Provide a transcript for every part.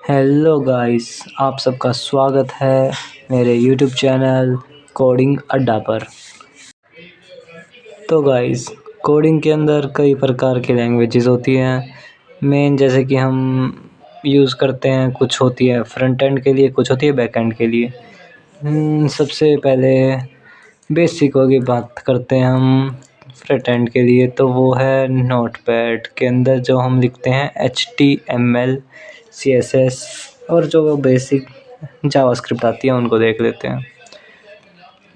Hello guys, आप सबका स्वागत है मेरे यूट्यूब चैनल कोडिंग अड्डा पर। तो गाइस, कोडिंग के अंदर कई प्रकार की लैंग्वेजेस होती हैं। मेन जैसे कि हम यूज़ करते हैं, कुछ होती है फ्रंट एंड के लिए, कुछ होती है बैक एंड के लिए। सबसे पहले बेसिक की बात करते हैं हम फ्रंट एंड के लिए, तो वो है नोटपैड के अंदर जो हम लिखते हैं HTML CSS और जो बेसिक जावास्क्रिप्ट आती है उनको देख लेते हैं।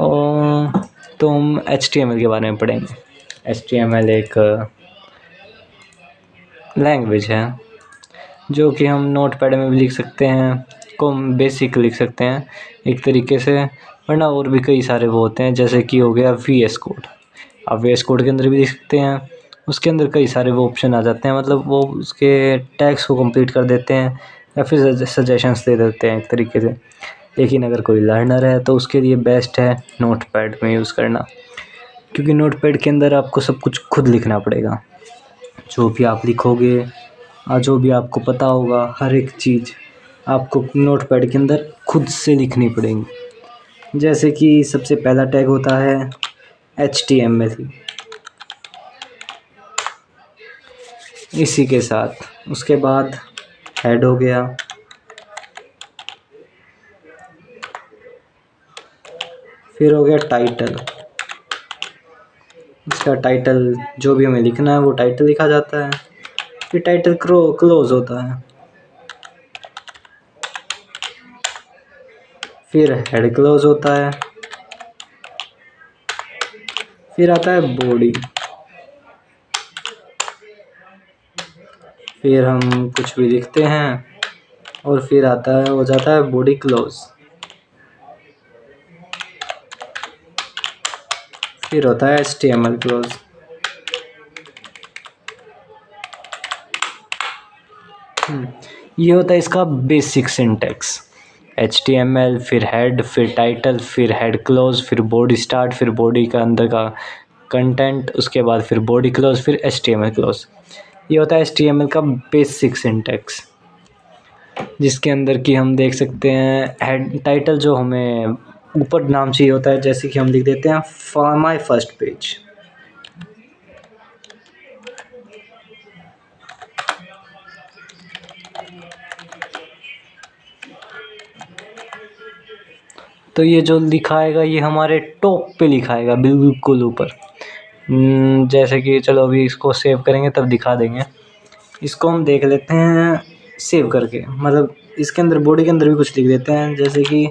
और तो हम HTML के बारे में पढ़ेंगे। HTML एक लैंग्वेज है जो कि हम नोटपैड में भी लिख सकते हैं, को हम बेसिक लिख सकते हैं एक तरीके से, वरना और भी कई सारे वो होते हैं जैसे कि हो गया VS कोड। आप VS कोड के अंदर भी लिख सकते हैं, उसके अंदर कई सारे वो ऑप्शन आ जाते हैं, मतलब वो उसके टैग्स को कंप्लीट कर देते हैं या फिर सजेशंस दे देते हैं एक तरीके से। लेकिन अगर कोई लर्नर है तो उसके लिए बेस्ट है नोटपैड में यूज़ करना, क्योंकि नोटपैड के अंदर आपको सब कुछ खुद लिखना पड़ेगा। जो भी आप लिखोगे और जो भी आपको पता होगा, हर एक चीज़ आपको नोटपैड के अंदर खुद से लिखनी पड़ेगी। जैसे कि सबसे पहला टैग होता है HTML, इसी के साथ उसके बाद हेड हो गया, फिर हो गया टाइटल। इसका टाइटल जो भी हमें लिखना है वो टाइटल लिखा जाता है। फिर टाइटल क्लोज होता है, फिर हेड क्लोज होता है, फिर आता है बॉडी, फिर हम कुछ भी लिखते हैं और फिर आता है, हो जाता है बॉडी क्लोज, फिर होता है HTML क्लोज। ये होता है इसका बेसिक सिंटैक्स। HTML, फिर हेड, फिर टाइटल, फिर हेड क्लोज, फिर बॉडी स्टार्ट, फिर बॉडी का अंदर का कंटेंट, उसके बाद फिर बॉडी क्लोज, फिर HTML क्लोज। ये होता है HTML का बेसिक सिंटैक्स, जिसके अंदर की हम देख सकते हैं हेड टाइटल जो हमें ऊपर नाम चाहिए होता है, जैसे कि हम लिख देते हैं फॉर माय फर्स्ट पेज। तो ये जो लिखाएगा ये हमारे टॉप पे लिखाएगा, बिल्कुल ऊपर। जैसे कि चलो अभी इसको सेव करेंगे तब दिखा देंगे। इसको हम देख लेते हैं सेव करके, मतलब इसके अंदर बॉडी के अंदर भी कुछ लिख देते हैं, जैसे कि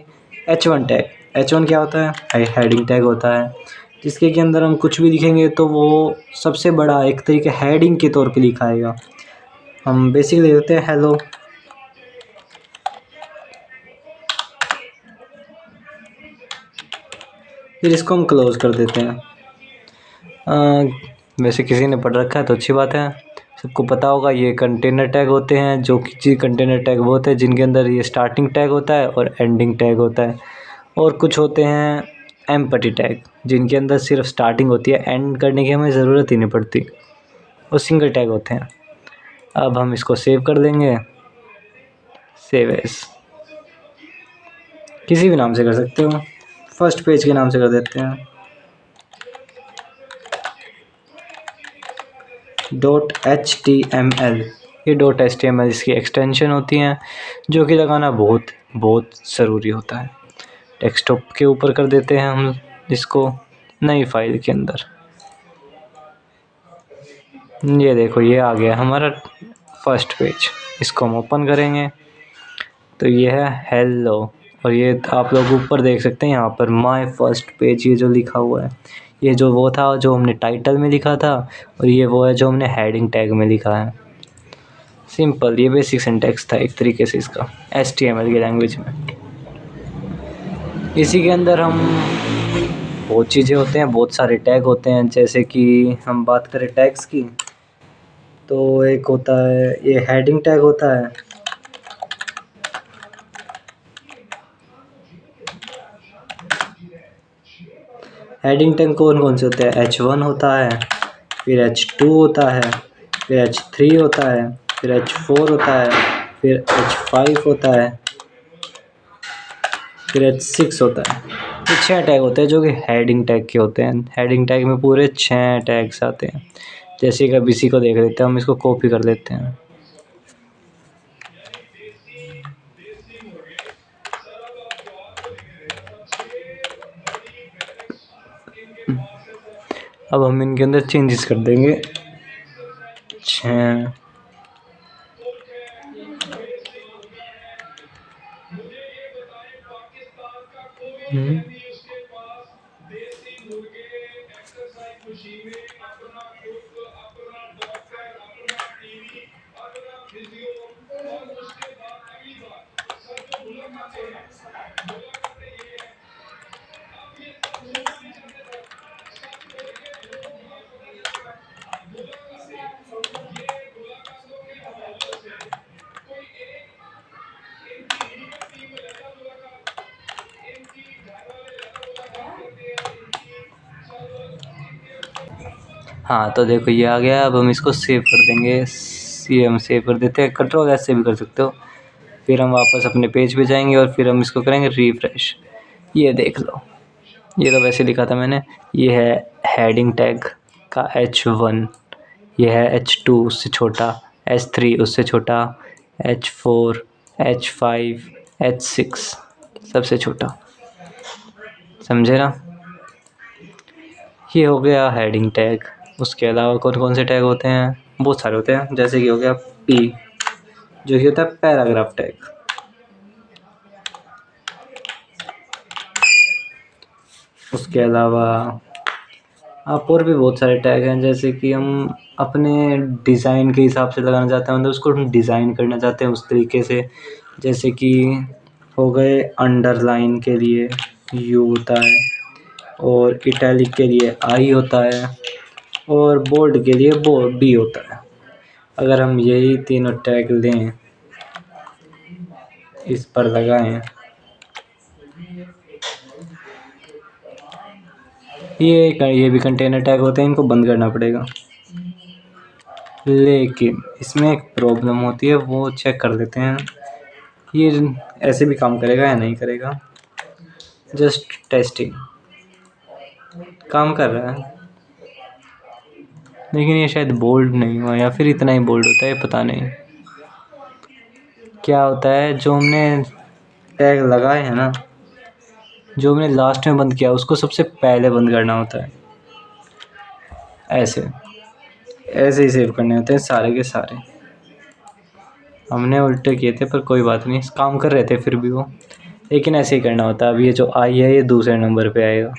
H1 टैग। H1 क्या होता है? हेडिंग टैग होता है, जिसके के अंदर हम कुछ भी लिखेंगे तो वो सबसे बड़ा एक तरीके हेडिंग के तौर पे लिखाएगा। हम बेसिकली लिख देते हैं हेलो, फिर इसको हम क्लोज कर देते हैं। वैसे किसी ने पढ़ रखा है तो अच्छी बात है, सबको पता होगा ये कंटेनर टैग होते हैं, जो कि कंटेनर टैग वो होते हैं जिनके अंदर ये स्टार्टिंग टैग होता है और एंडिंग टैग होता है। और कुछ होते हैं एम्पटी टैग, जिनके अंदर सिर्फ स्टार्टिंग होती है, एंड करने की हमें ज़रूरत ही नहीं पड़ती, वो सिंगल टैग होते हैं। अब हम इसको सेव कर देंगे, सेव एज, किसी भी नाम से कर सकते हो, फर्स्ट पेज के नाम से कर देते हैं .html। ये .html इसकी एक्सटेंशन होती हैं, जो कि लगाना बहुत बहुत ज़रूरी होता है। डेस्कटॉप के ऊपर कर देते हैं हम इसको नई फाइल के अंदर। ये देखो, ये आ गया हमारा फर्स्ट पेज। इसको हम ओपन करेंगे तो ये है हेलो, और ये आप लोग ऊपर देख सकते हैं यहाँ पर माय फर्स्ट पेज, ये जो लिखा हुआ है ये जो वो था जो हमने टाइटल में लिखा था, और ये वो है जो हमने हेडिंग टैग में लिखा है। सिंपल, ये बेसिक सिंटैक्स था एक तरीके से इसका HTML की लैंग्वेज में। इसी के अंदर हम बहुत चीज़ें होते हैं, बहुत सारे टैग होते हैं। जैसे कि हम बात करें टैग्स की, तो एक होता है ये हेडिंग टैग होता है, हेडिंग टैग कौन कौन से होते हैं? H1 होता है, फिर H2 होता है, फिर H3 होता है, फिर H4 होता है, फिर H5 होता है, फिर H6 होता है। ये 6 टैग होते हैं जो कि हेडिंग टैग के होते हैं। हेडिंग टैग में पूरे 6 टैग्स आते हैं। जैसे कि अब इसी को देख लेते हैं, हम इसको कॉपी कर लेते हैं। अब हम इनके अंदर चेंजेस कर देंगे। 6 हाँ, तो देखो ये आ गया। अब हम इसको सेव कर देंगे। ये हम सेव कर देते हैं, Ctrl+S से भी कर सकते हो। फिर हम वापस अपने पेज पे जाएंगे और फिर हम इसको करेंगे रिफ्रेश। ये देख लो, ये तो वैसे लिखा था मैंने। ये है हेडिंग टैग का H1, ये है H2 उससे छोटा, H3 उससे छोटा, H4, H5, H6 सबसे छोटा। समझे ना? ये हो गया हेडिंग टैग। उसके अलावा कौन कौन से टैग होते हैं? बहुत सारे होते हैं। जैसे कि हो गया P, जो कि होता है पैराग्राफ टैग। उसके अलावा आप और भी बहुत सारे टैग हैं। जैसे कि हम अपने डिज़ाइन के हिसाब से लगाना चाहते हैं, मतलब उसको हम डिज़ाइन करना चाहते हैं उस तरीके से। जैसे कि हो गए अंडरलाइन के लिए U होता है, और इटैलिक के लिए I होता है, और बोल्ड के लिए B होता है। अगर हम यही तीनों टैग लें, इस पर लगाएं, ये भी कंटेनर टैग होते हैं, इनको बंद करना पड़ेगा। लेकिन इसमें एक प्रॉब्लम होती है, वो चेक कर लेते हैं। ये ऐसे भी काम करेगा या नहीं करेगा? Just testing. काम कर रहा है, लेकिन ये शायद बोल्ड नहीं हुआ, या फिर इतना ही बोल्ड होता है, पता नहीं क्या होता है। जो हमने टैग लगाए हैं ना, जो हमने लास्ट में बंद किया, उसको सबसे पहले बंद करना होता है। ऐसे ऐसे ही सेव करने होते हैं सारे के सारे। हमने उल्टे किए थे, पर कोई बात नहीं, काम कर रहे थे फिर भी वो। लेकिन ऐसे ही करना होता है। अब ये जो I है, ये दूसरे नंबर पे आएगा।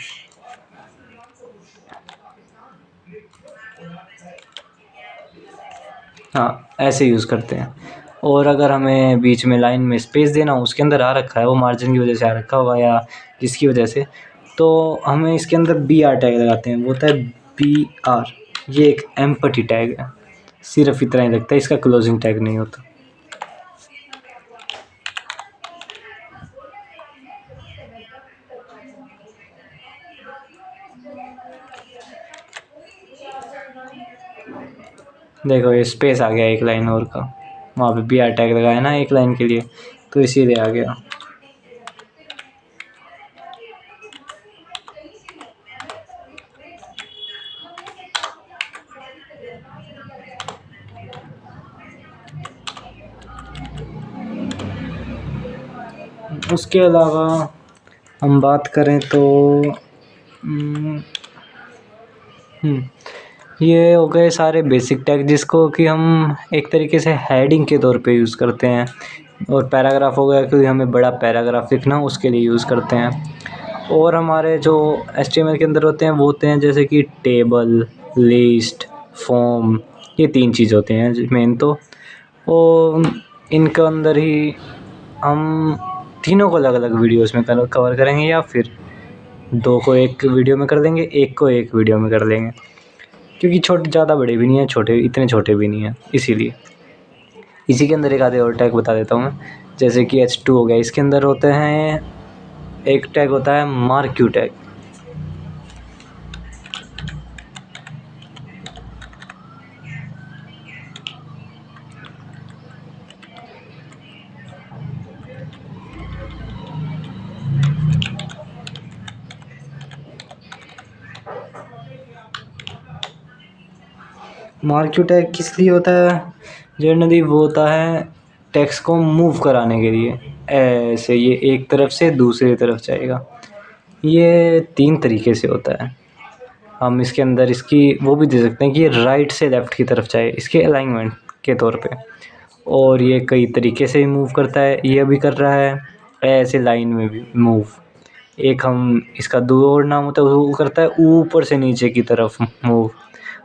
हाँ, ऐसे यूज़ करते हैं। और अगर हमें बीच में लाइन में स्पेस देना हो, उसके अंदर आ रखा है, वो मार्जिन की वजह से आ रखा होगा या किसकी वजह से, तो हमें इसके अंदर BR टैग लगाते हैं। वो होता है BR। ये एक एम्पटी टैग है, सिर्फ इतना ही लगता है, इसका क्लोजिंग टैग नहीं होता। देखो ये स्पेस आ गया एक लाइन और का, वहाँ पे BR टैग लगाया ना एक लाइन के लिए, तो इसीलिए आ गया। उसके अलावा हम बात करें तो ये हो गए सारे बेसिक टैग, जिसको कि हम एक तरीके से हेडिंग के तौर पे यूज़ करते हैं। और पैराग्राफ हो गया, क्योंकि हमें बड़ा पैराग्राफ लिखना हो, उसके लिए यूज़ करते हैं। और हमारे जो HTML के अंदर होते हैं, वो होते हैं जैसे कि टेबल, लिस्ट, फॉर्म। ये 3 चीज़ होते हैं मेन तो। और इनके अंदर ही हम तीनों को अलग अलग वीडियोस में कवर करेंगे, या फिर 2 को एक वीडियो में कर देंगे, 1 को एक वीडियो में कर लेंगे। क्योंकि छोटे ज़्यादा बड़े भी नहीं हैं, छोटे इतने छोटे भी नहीं हैं, इसीलिए। इसी के अंदर एक आधे और टैग बता देता हूँ मैं। जैसे कि H2 हो गया, इसके अंदर होते हैं, एक टैग होता है मार्क्यू टैग। मार्क्यू टैग किस लिए होता है जनरली? वो होता है टेक्स्ट को मूव कराने के लिए, ऐसे ये एक तरफ से दूसरी तरफ जाएगा। ये 3 तरीके से होता है। हम इसके अंदर इसकी वो भी दे सकते हैं कि ये राइट से लेफ़्ट की तरफ जाए, इसके अलाइनमेंट के तौर पे। और ये कई तरीके से मूव करता है, ये भी कर रहा है ऐसे लाइन में भी मूव। एक हम इसका दो और नाम होता है, वो करता है ऊपर से नीचे की तरफ मूव।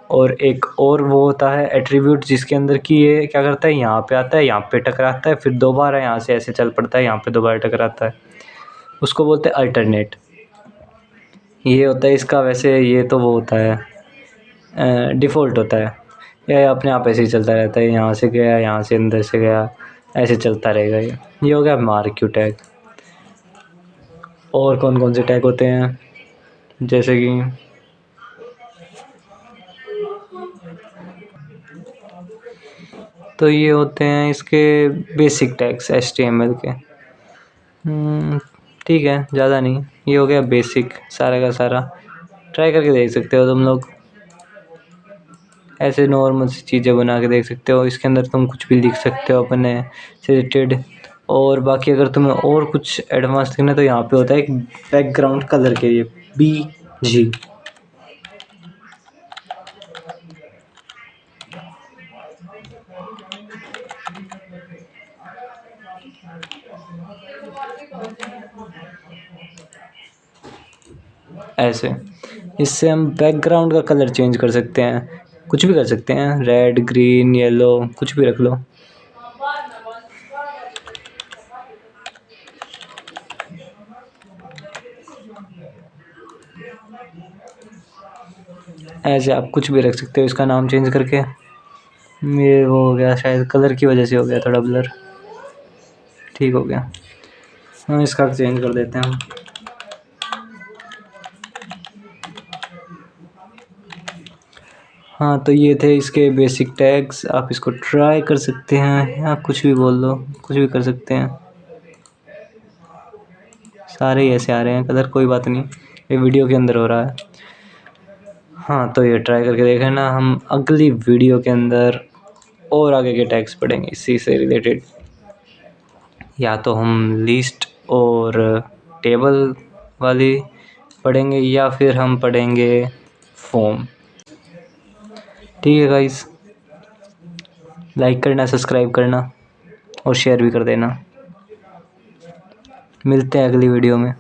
और एक और वो होता है एट्रीब्यूट, जिसके अंदर कि ये क्या करता है, यहाँ पे आता है, यहाँ पे टकराता है, फिर दोबारा यहाँ से ऐसे चल पड़ता है, यहाँ पे दोबारा टकराता है। उसको बोलते हैं अल्टरनेट। ये होता है इसका, वैसे ये तो वो होता है डिफ़ॉल्ट होता है, यह अपने आप ऐसे ही चलता रहता है, यहाँ से गया, यहाँ से अंदर से गया, ऐसे चलता रहेगा। ये हो गया मार्क्यू टैग। और कौन कौन से टैग होते हैं, जैसे कि तो ये होते हैं इसके बेसिक टैग्स HTML के। ठीक है, ज़्यादा नहीं, ये हो गया बेसिक सारा का सारा। ट्राई करके देख सकते हो तुम लोग, ऐसे नॉर्मल सी चीज़ें बना के देख सकते हो। इसके अंदर तुम कुछ भी लिख सकते हो अपने से रिलेटेड। और बाकी अगर तुम्हें और कुछ एडवांस लिखना है तो यहाँ पे होता है एक बैकग्राउंड कलर के लिए BG। ऐसे इससे हम बैकग्राउंड का कलर चेंज कर सकते हैं, कुछ भी कर सकते हैं, रेड, ग्रीन, येलो, कुछ भी रख लो। ऐसे आप कुछ भी रख सकते हो इसका नाम चेंज करके। ये वो हो गया, शायद कलर की वजह से हो गया थोड़ा ब्लर, ठीक हो गया। हम इसका चेंज कर देते हैं। हाँ, तो ये थे इसके बेसिक टैग्स, आप इसको ट्राई कर सकते हैं, या कुछ भी बोल दो, कुछ भी कर सकते हैं। सारे ही ऐसे आ रहे हैं कलर, कोई बात नहीं, ये वीडियो के अंदर हो रहा है। हाँ, तो ये ट्राई करके देखें ना। हम अगली वीडियो के अंदर और आगे के टैग्स पढ़ेंगे इसी से रिलेटेड, या तो हम लिस्ट और टेबल वाली पढ़ेंगे, या फिर हम पढ़ेंगे फॉर्म। ठीक है गाइस, लाइक करना, सब्सक्राइब करना और शेयर भी कर देना। मिलते हैं अगली वीडियो में।